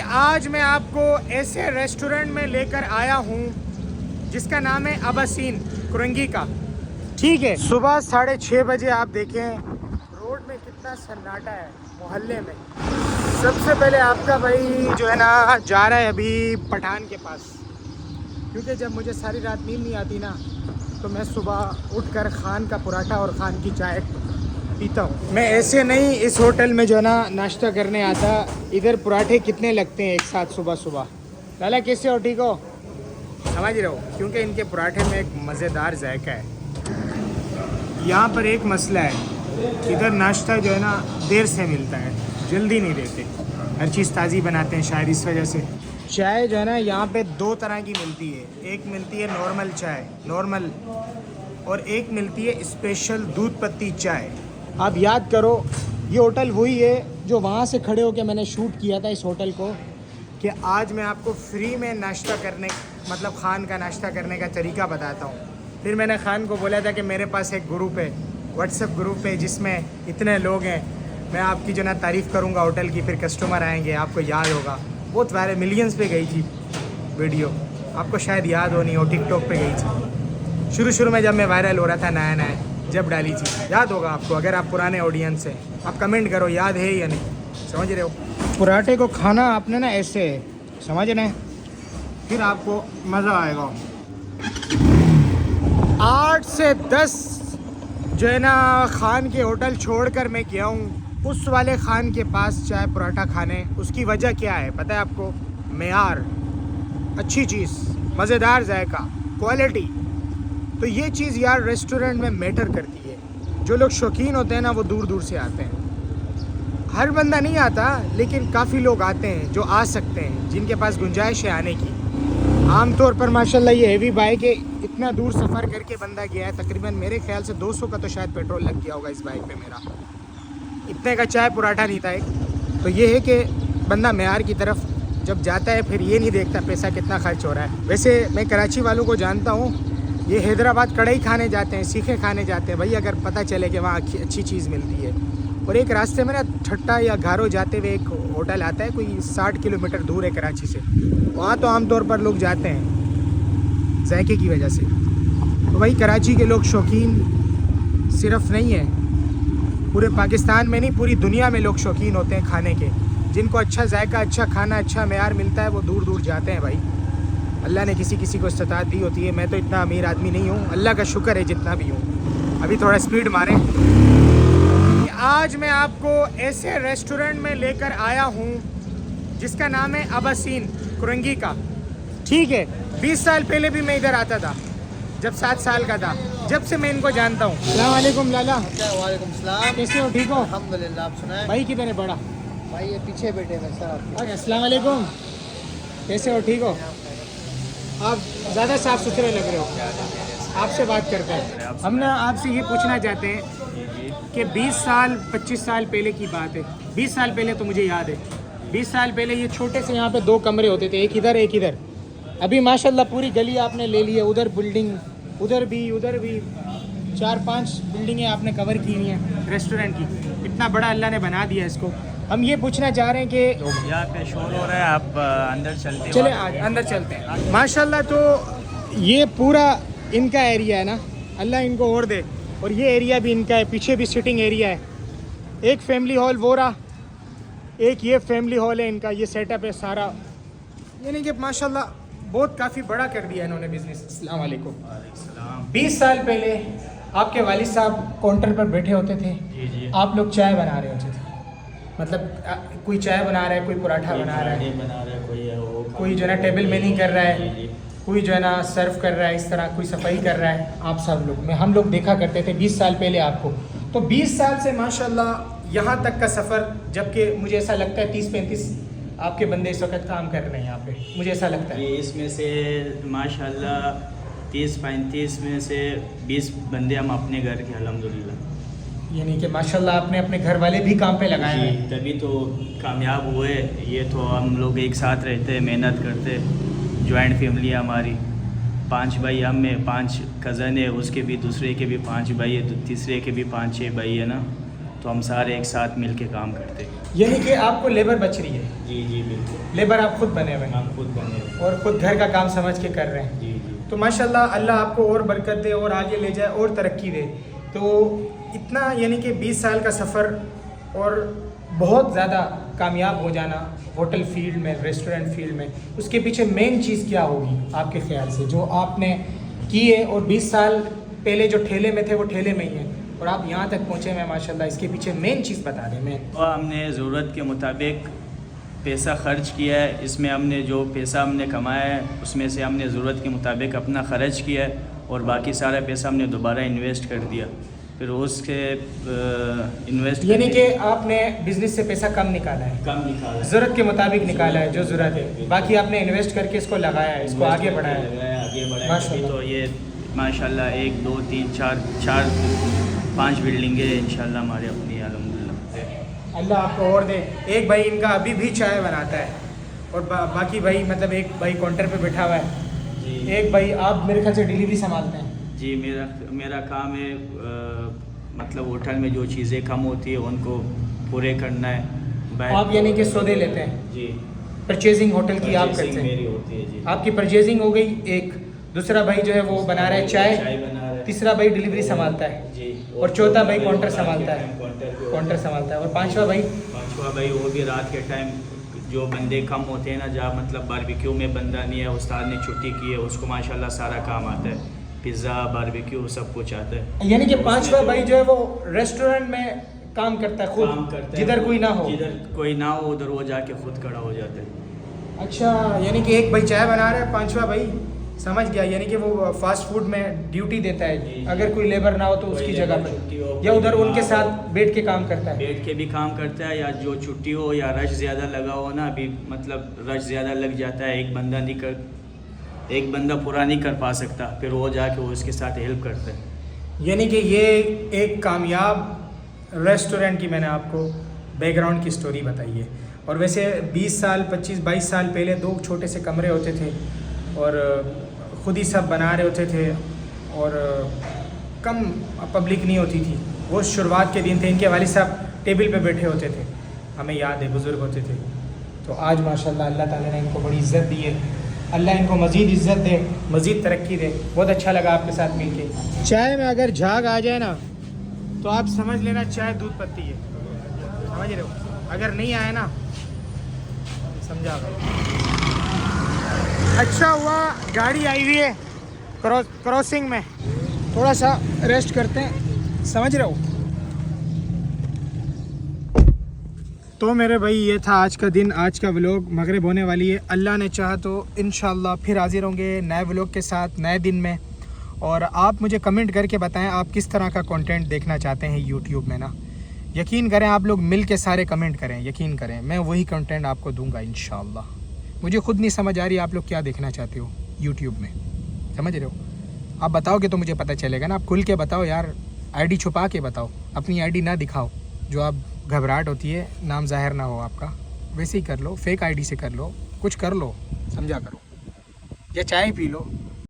आज मैं आपको ऐसे रेस्टोरेंट में लेकर आया हूँ जिसका नाम है अबासीन कुरंगी का। ठीक है, सुबह 6:30 बजे आप देखें रोड में कितना सन्नाटा है मोहल्ले में। सबसे पहले आपका भाई जो है ना जा रहा है अभी पठान के पास, क्योंकि जब मुझे सारी रात नींद नहीं आती ना तो मैं सुबह उठकर खान का पराठा और खान की चाय पीता हूँ। मैं ऐसे नहीं इस होटल में जो है ना नाश्ता करने आता। इधर पराठे कितने लगते हैं एक साथ सुबह सुबह। लाला कैसे हो, ठीक हो? समझ रहे हो, क्योंकि इनके पराठे में एक मज़ेदार जायका है। यहाँ पर एक मसला है, इधर नाश्ता जो है ना देर से मिलता है, जल्दी नहीं देते। हर चीज़ ताज़ी बनाते हैं शायद इस वजह से। चाय जो है ना यहाँ पे 2 तरह की मिलती है। एक मिलती है नॉर्मल चाय, नॉर्मल, और एक मिलती है स्पेशल दूध पत्ती चाय। आप याद करो, ये होटल वही है जो वहाँ से खड़े होकर मैंने शूट किया था इस होटल को, कि आज मैं आपको फ्री में नाश्ता करने, मतलब खान का नाश्ता करने का तरीका बताता हूँ। फिर मैंने खान को बोला था कि मेरे पास एक ग्रुप है, व्हाट्सएप ग्रुप है जिसमें इतने लोग हैं, मैं आपकी जो ना तारीफ़ करूँगा होटल की, फिर कस्टमर आएंगे, आपको याद होगा। बहुत वायरल, मिलियंस पे गई थी वीडियो, आपको शायद याद हो नहीं हो, टिकटॉक पे गई थी शुरू में जब मैं वायरल हो रहा था नया नया, जब डाली थी। याद होगा आपको, अगर आप पुराने ऑडियंस हैं आप कमेंट करो याद है या नहीं। समझ रहे हो, पराठे को खाना आपने ना ऐसे समझना है, फिर आपको मज़ा आएगा। 8 से 10 जो है ना खान के होटल छोड़कर मैं गया हूँ उस वाले खान के पास चाय पराठा खाने। उसकी वजह क्या है पता है आपको? मेयार, अच्छी चीज़, मज़ेदार जायका, क्वालिटी। तो ये चीज़ यार रेस्टोरेंट में मैटर करती है। जो लोग शौकीन होते हैं ना वो दूर दूर से आते हैं। हर बंदा नहीं आता, लेकिन काफ़ी लोग आते हैं जो आ सकते हैं, जिनके पास गुंजाइश है आने की। आमतौर पर माशाल्लाह ये हेवी बाइक है, इतना दूर सफ़र करके बंदा गया है। तकरीबन मेरे ख्याल से 200 का तो शायद पेट्रोल लग गया होगा इस बाइक पे मेरा। इतने का चाय पराठा नहीं था एक। तो ये है कि बंदा मेयार की तरफ जब जाता है फिर ये नहीं देखता पैसा कितना खर्च हो रहा है। वैसे मैं कराची वालों को जानता हूँ, ये हैदराबाद कढ़ाई खाने जाते हैं, सीखे खाने जाते हैं भाई, अगर पता चले कि वहाँ अच्छी चीज़ मिलती है। और एक रास्ते में ना ठट्टा या घारो जाते हुए एक होटल आता है, कोई 60 किलोमीटर दूर है कराची से। वहाँ तो आमतौर पर लोग जाते हैं जायके की वजह से। तो भाई कराची के लोग शौकीन सिर्फ नहीं है, पूरे पाकिस्तान में नहीं पूरी दुनिया में लोग शौकीन होते हैं खाने के। जिनको अच्छा जायका, अच्छा खाना, अच्छा मेयार मिलता है वो दूर दूर जाते हैं भाई। अल्लाह ने किसी किसी को इस्तात दी होती है। मैं तो इतना अमीर आदमी नहीं हूँ, अल्लाह का शुक्र है जितना भी हूँ। अभी थोड़ा स्पीड मारें। आज मैं आपको ऐसे रेस्टोरेंट में लेकर आया हूँ जिसका नाम है अबासीन कुरंगी का। ठीक है, 20 साल पहले भी मैं इधर आता था जब 7 साल का था, जब से मैं इनको जानता हूँ। अस्सलाम वालेकुम लाला। वालेकुम सलाम। कैसे हो, ठीक हो? अल्हम्दुलिल्लाह, आप सुनाएं? भाई किधर है बड़ा भाई ये पीछे बैठे हैं सर। अस्सलाम वालेकुम, कैसे हो, ठीक हो? आप ज़्यादा साफ़ सुथरे लग रहे हो, आपसे बात करते हैं। हम ना आपसे ये पूछना चाहते हैं कि 20 साल 25 साल पहले की बात है। 20 साल पहले तो मुझे याद है, 20 साल पहले ये छोटे से यहाँ पे 2 कमरे होते थे, एक इधर एक इधर। अभी माशाल्लाह पूरी गली आपने ले ली है, उधर बिल्डिंग, उधर भी 4-5 बिल्डिंगें आपने कवर की हुई हैं रेस्टोरेंट की। इतना बड़ा अल्लाह ने बना दिया इसको। हम ये पूछना चाह रहे हैं कि यहाँ पे शोर हो रहा है, आप अंदर चलते चले आज अंदर चलते हैं। माशाल्लाह तो ये पूरा इनका एरिया है ना, अल्लाह इनको और दे। और ये एरिया भी इनका है, पीछे भी सिटिंग एरिया है। एक फैमिली हॉल वो रहा, एक ये फैमिली हॉल है इनका। ये सेटअप है सारा, यानी कि माशाल्लाह बहुत काफ़ी बड़ा कर दिया इन्होंने बिज़नेस। अस्सलाम वालेकुम। 20 साल पहले आपके वालिद साहब काउंटर पर बैठे होते थे, जी। आप लोग चाय बना रहे होते थे। मतलब कोई चाय बना रहा है, कोई पराठा बना रहा है, कोई जो है ना टेबल में नहीं कर रहा है, कोई जो है ना सर्व कर रहा है, इस तरह कोई सफाई कर रहा है। आप सब लोग में हम लोग देखा करते थे 20 साल पहले आपको। तो 20 साल से माशाल्लाह यहाँ तक का सफ़र, जबकि मुझे ऐसा लगता है 30-35 आपके बंदे इस वक्त काम कर रहे हैं यहाँ पे, मुझे ऐसा लगता है। ये इसमें से माशाल्लाह 30-35 में से 20 बंदे हम अपने घर के अल्हम्दुलिल्लाह, यानी कि माशाल्लाह आपने अपने घर वाले भी काम पे लगाए हैं। तभी तो कामयाब हुए। ये तो हम लोग एक साथ रहते, मेहनत करते, जॉइंट फैमिली है हमारी। 5 भाई हम में, 5 कज़न है, उसके भी दूसरे के भी 5 भाई है, तीसरे के भी 5-6 भाई है ना। तो हम सारे एक साथ मिल के काम करते हैं। यानी कि आपको लेबर बच रही है, जी जी बिल्कुल, लेबर आप खुद बने हुए हैं हम खुद बने हुए हैं। और खुद घर का काम समझ के कर रहे हैं। जी जी तो माशाल्लाह अल्लाह आपको और बरकत दे और आगे ले जाए और तरक्की दे। तो इतना यानी कि 20 साल का सफ़र और बहुत ज़्यादा कामयाब हो जाना होटल फील्ड में, रेस्टोरेंट फील्ड में, उसके पीछे मेन चीज़ क्या होगी आपके ख्याल से जो आपने की है? और 20 साल पहले जो ठेले में थे वो ठेले में ही हैं और आप यहाँ तक पहुँचे हैं माशाल्लाह, इसके पीछे मेन चीज़ बता दें। मैं और हमने ज़रूरत के मुताबिक पैसा ख़र्च किया है, इसमें हमने जो पैसा हमने कमाया है उसमें से हमने ज़रूरत के मुताबिक अपना ख़र्च किया है और बाकी सारा पैसा हमने दोबारा इन्वेस्ट कर दिया। फिर उसके इन्वेस्ट यानी कि आपने बिजनेस से पैसा कम निकाला है, कम निकाला, ज़रूरत के मुताबिक निकाला है जो ज़रूरत है, बाकी आपने इन्वेस्ट करके इसको लगाया है, इसको आगे बढ़ाया है। आगे बढ़ाया। माशाल्लाह। तो ये माशाल्लाह 1 2 3 4 5 बिल्डिंगें इंशाल्लाह हमारे अपनी अल्हम्दुलिल्लाह। अल्लाह आपको और दे। एक भाई इनका अभी भी चाय बनाता है और बाकी भाई मतलब एक भाई काउंटर पे बैठा हुआ है, जी एक भाई आप मेरे ख्याल से डिलीवरी संभालते हैं। जी, मेरा काम है मतलब होटल में जो चीज़ें कम होती है उनको पूरे करना है। आप यानी कि सौदे लेते हैं, जी, परचेजिंग होटल की आप Purchasing करते मेरी हैं, होती है जी। आपकी परचेजिंग हो गई। एक दूसरा भाई जो है वो बना रहा है चाय, बना रहा है, तीसरा भाई डिलीवरी संभालता है जी, और चौथा भाई काउंटर संभालता है, काउंटर संभालता है और पांचवा भाई पांचवा भाई वो भी रात के टाइम जो बंदे कम होते हैं ना, जहाँ मतलब बारबेक्यू में बंदा नहीं है, उस्ताद ने छुट्टी की है, उसको माशाल्लाह सारा काम आता है, पिज़्ज़ा बारबेक्यू सब कुछ आता है। यानी कि तो पांचवा उसमें भाई जो है वो रेस्टोरेंट में काम करता है खुद, काम करता है, जिधर कोई ना हो। जिधर कोई ना हो उधर वो जाके खुद खड़ा हो जाता है। अच्छा, यानी कि एक भाई चाय बना रहा है, पांचवा भाई समझ गया, यानी कि वो फास्ट फूड में ड्यूटी देता है, जी, अगर कोई लेबर ना हो तो कोई उसकी लेबर जगह छुट्टी हो, पर, या कोई उधर उनके बीमार साथ बैठ के काम करता है। बैठ के भी काम करता है, या जो छुट्टी हो या रश ज़्यादा लगा हो ना, अभी मतलब रश ज़्यादा लग जाता है, एक बंदा पूरा नहीं कर पा सकता, फिर वो जाके वो उसके साथ हेल्प करता है। यानी कि ये एक कामयाब रेस्टोरेंट की मैंने आपको बैकग्राउंड की स्टोरी बताई है। और वैसे 20 साल 25-22 साल पहले 2 छोटे से कमरे होते थे और ख़ुद ही सब बना रहे होते थे और कम पब्लिक नहीं होती थी। वो शुरुआत के दिन थे, इनके वालिद साहब टेबल पे बैठे होते थे, हमें याद है, बुज़ुर्ग होते थे। तो आज माशाल्लाह अल्लाह ताला ने इनको बड़ी इज़्ज़त दी है, अल्लाह इनको मज़ीद इज़्ज़त दे, मज़ीद तरक्की दे। बहुत अच्छा लगा आपके साथ मिलके। चाय में अगर झाग आ जाए ना तो आप समझ लेना चाय दूध पत्ती है, समझ रहे हो? अगर नहीं आया ना समझा। अच्छा हुआ गाड़ी आई हुई है क्रॉसिंग में, थोड़ा सा रेस्ट करते हैं, समझ रहे हो? तो मेरे भाई ये था आज का दिन, आज का व्लॉग। मगरिब होने वाली है, अल्लाह ने चाहा तो इंशाल्लाह फिर हाजिर होंगे नए व्लॉग के साथ नए दिन में। और आप मुझे कमेंट करके बताएं आप किस तरह का कंटेंट देखना चाहते हैं यूट्यूब में ना। यकीन करें, आप लोग मिल के सारे कमेंट करें, यकीन करें मैं वही कंटेंट आपको दूंगा इंशाल्लाह। मुझे खुद नहीं समझ आ रही आप लोग क्या देखना चाहते हो यूट्यूब में, समझ रहे हो? आप बताओगे तो मुझे पता चलेगा ना। आप खुल के बताओ यार, आईडी छुपा के बताओ, अपनी आईडी ना दिखाओ, जो आप घबराहट होती है नाम ज़ाहिर ना हो आपका, वैसे ही कर लो, फेक आईडी से कर लो, कुछ कर लो, समझा करो, या चाय पी लो।